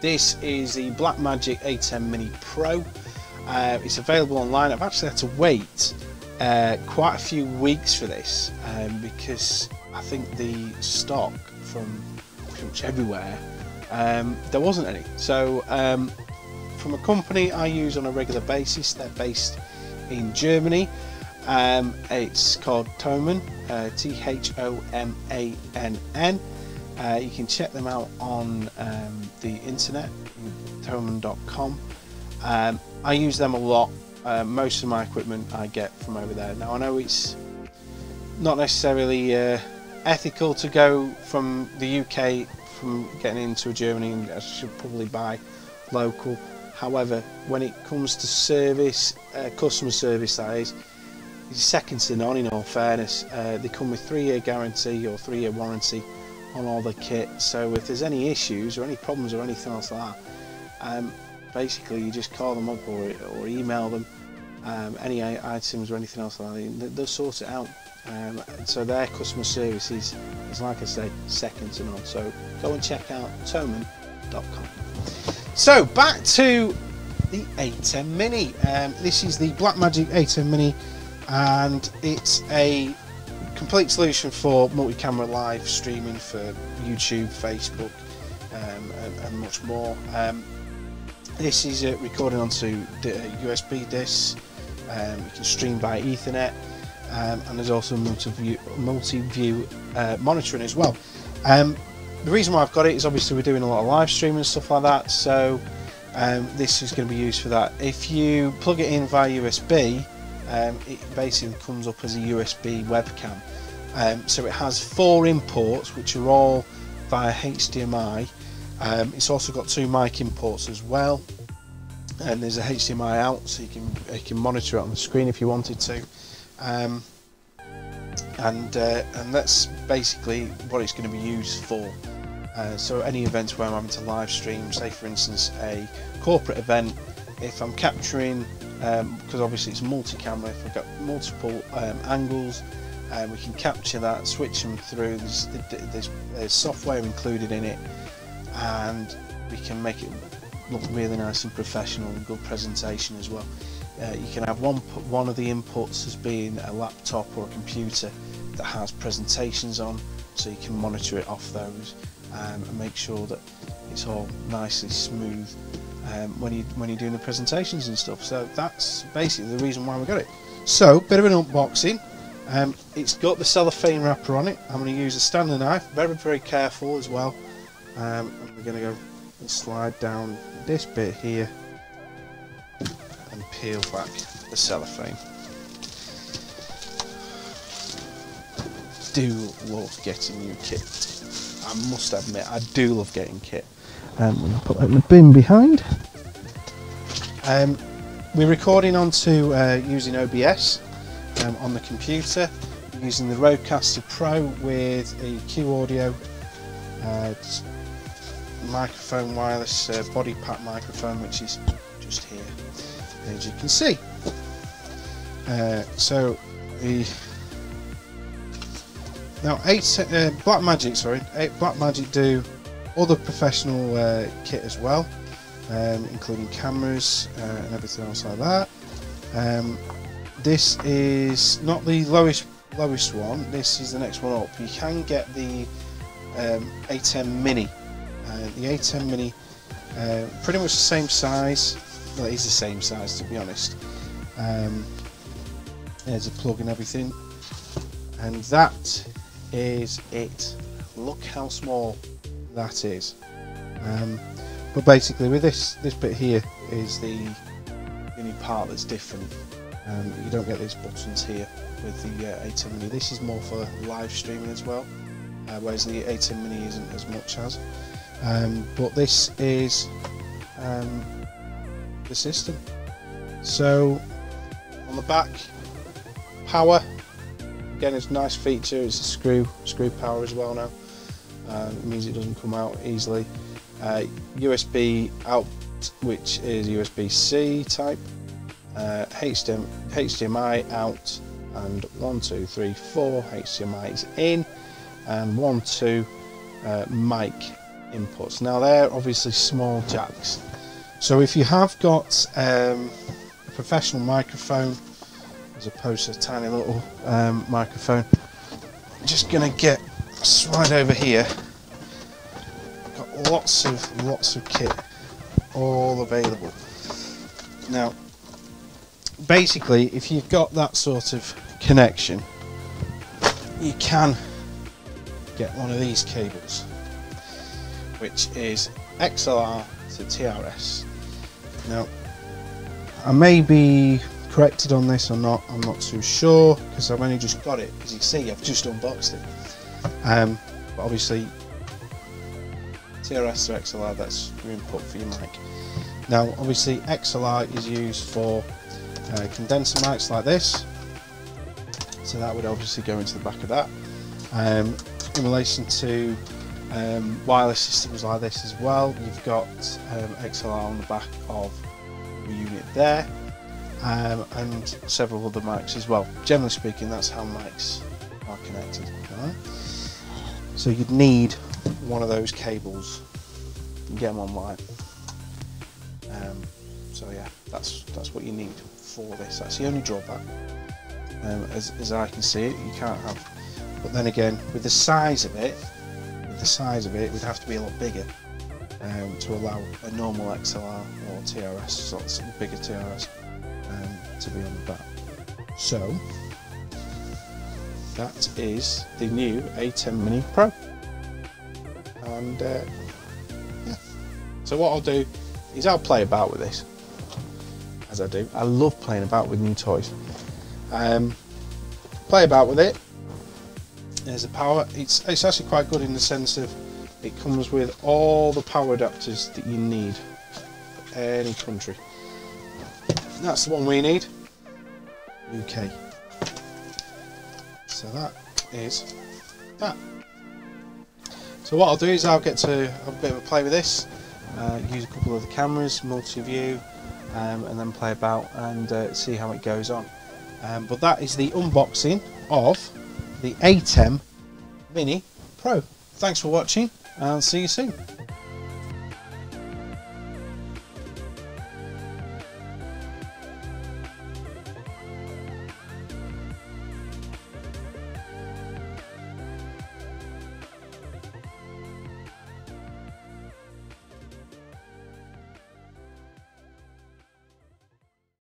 This is the Blackmagic Atem Mini Pro. It's available online. I've actually had to wait quite a few weeks for this because I think the stock from pretty much everywhere, there wasn't any. So from a company I use on a regular basis, they're based in Germany. It's called Thomann, Thomann. You can check them out on the internet, thomann.com. I use them a lot. Most of my equipment I get from over there. Now I know it's not necessarily ethical to go from the UK, from getting into Germany, and I should probably buy local. However, when it comes to service, customer service, that is, it's second to none in all fairness. They come with 3-year guarantee or 3-year warranty on all the kit, so if there's any issues or any problems or anything else like that, basically you just call them up or email them, any items or anything else like that, they'll sort it out. So their customer service is, like I say, second to none. So go and check out thomann.com. So back to the Atem Mini. This is the Blackmagic Atem Mini, and it's a complete solution for multi-camera live streaming for YouTube, Facebook, and much more. This is recording onto USB discs. You can stream by Ethernet, and there's also multi-view monitoring as well. The reason why I've got it is obviously we're doing a lot of live streaming and stuff like that, so this is going to be used for that. If you plug it in via USB, it basically comes up as a USB webcam. So it has 4 imports which are all via HDMI. It's also got 2 mic imports as well, and there's a HDMI out, so you can monitor it on the screen if you wanted to. And that's basically what it's going to be used for. So any events where I'm having to live stream, say for instance a corporate event, if I'm capturing, because obviously it's multi-camera, if I've got multiple angles, we can capture that, switch them through. There's software included in it, and we can make it look really nice and professional and good presentation as well. You can have one of the inputs as being a laptop or a computer that has presentations on, so you can monitor it off those and make sure that it's all nicely smooth when you're doing the presentations and stuff. So that's basically the reason why we got it. So, bit of an unboxing. It's got the cellophane wrapper on it. I'm going to use a Stanley knife, very careful as well. And we're going to go and slide down this bit here and peel back the cellophane. Do love getting new kit. I must admit, I do love getting kit. I'm going to put that in the bin behind. We're recording onto using OBS on the computer, using the Rodecaster Pro with a Q Audio microphone, wireless body pack microphone, which is just here, as you can see. So the Blackmagic do other professional kit as well, including cameras and everything else like that. This is not the lowest one. This is the next one up. You can get the Atem Mini. The Atem Mini, pretty much the same size. Well, it is the same size, to be honest. There's a plug and everything, and that is it. Look how small that is. But basically, with this bit here is the only part that's different. You don't get these buttons here with the Atem Mini. This is more for live streaming as well, whereas the Atem Mini isn't as much as. But this is the system. So on the back, power. Again, it's a nice feature. It's a screw power as well now. It means it doesn't come out easily. USB out, which is USB-C type. HDMI out, and 1, 2, 3, 4 HDMI's in, and 1, 2 mic inputs. Now they're obviously small jacks, so if you have got a professional microphone as opposed to a tiny little microphone, I'm just gonna get a slide over here. Got lots of kit all available. Now basically, if you've got that sort of connection, you can get one of these cables, which is XLR to TRS. Now I may be corrected on this or not, I'm not too sure, because I've only just got it. As you see, I've just unboxed it. But obviously TRS to XLR, that's your input for your mic. Now obviously XLR is used for condenser mics like this, so that would obviously go into the back of that. In relation to wireless systems like this as well, you've got XLR on the back of the unit there, and several other mics as well. Generally speaking, that's how mics are connected. Right? So you'd need one of those cables. You can get them online. So yeah, that's what you need for this. That's the only drawback, as I can see it. You can't have, but then again, with the size of it, it would have to be a lot bigger to allow a normal XLR or TRS, so it's a bigger TRS, to be on the back. So that is the new Atem Mini Pro, and yeah. So what I'll do is I'll play about with this, as I do. I love playing about with new toys. Play about with it. There's the power. It's actually quite good in the sense of it comes with all the power adapters that you need for any country. That's the one we need, UK. So that is that. So what I'll do is I'll get to have a bit of a play with this, use a couple of the cameras, multi-view, and then play about and see how it goes on. But that is the unboxing of the Atem Mini Pro. Thanks for watching, and I'll see you soon.